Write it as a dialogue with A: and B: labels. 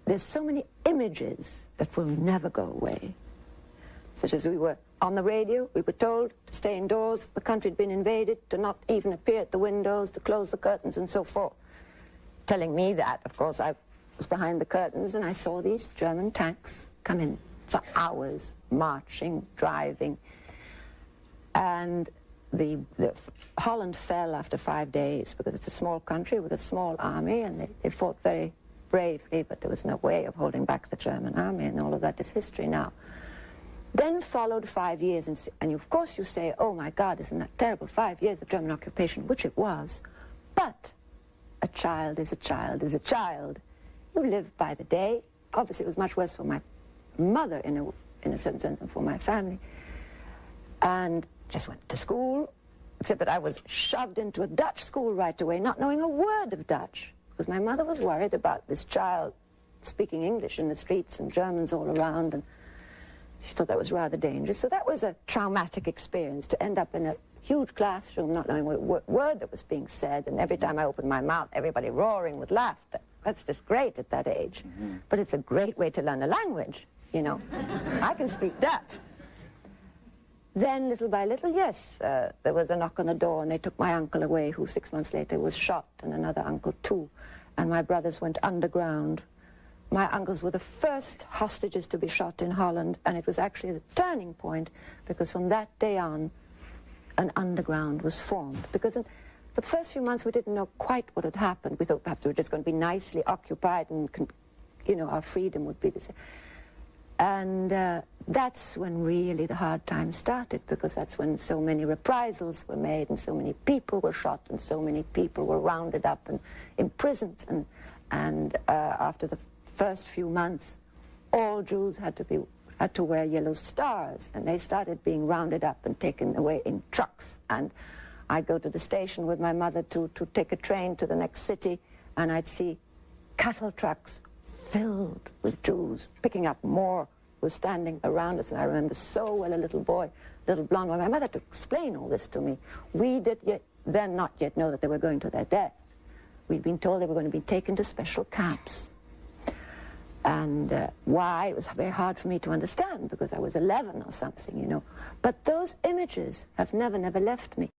A: there's so many images that will never go away. Such as we were on the radio, we were told to stay indoors, the country had been invaded, to not even appear at the windows, to close the curtains and so forth. Telling me that, of course, I was behind the curtains and I saw these German tanks come in for hours, marching, driving. And Holland fell after 5 days because it's a small country with a small army, and they fought very bravely, but there was no way of holding back the German army, and all of that is history now. Then followed 5 years, and of course you say, oh my God, isn't that terrible, 5 years of German occupation, which it was. But a child is a child is a child. You live by the day. Obviously it was much worse for my mother in a certain sense than for my family. And just went to school, except that I was shoved into a Dutch school right away, not knowing a word of Dutch, because my mother was worried about this child speaking English in the streets and Germans all around, and she thought that was rather dangerous. So that was a traumatic experience, to end up in a huge classroom not knowing what word that was being said, and every time I opened my mouth, everybody roaring with laughter. That's just great at that age. But it's a great way to learn a language, you know. I can speak Dutch. Then, little by little, yes, there was a knock on the door, and they took my uncle away, who 6 months later was shot, and another uncle too. And my brothers went underground. My uncles were the first hostages to be shot in Holland, and it was actually the turning point, because from that day on, an underground was formed. Because for the first few months, we didn't know quite what had happened. We thought perhaps we were just going to be nicely occupied, and, you know, our freedom would be the same. And that's when really the hard times started, because that's when so many reprisals were made, and so many people were shot, and so many people were rounded up and imprisoned. And after the first few months, all Jews had to wear yellow stars, and they started being rounded up and taken away in trucks. And I'd go to the station with my mother to take a train to the next city, and I'd see cattle trucks filled with Jews, picking up more, was standing around us. And I remember so well a little boy, little blonde boy. My mother had to explain all this to me. We did then not yet know that they were going to their death. We'd been told they were going to be taken to special camps. And why, it was very hard for me to understand, because I was 11 or something, you know. But those images have never left me.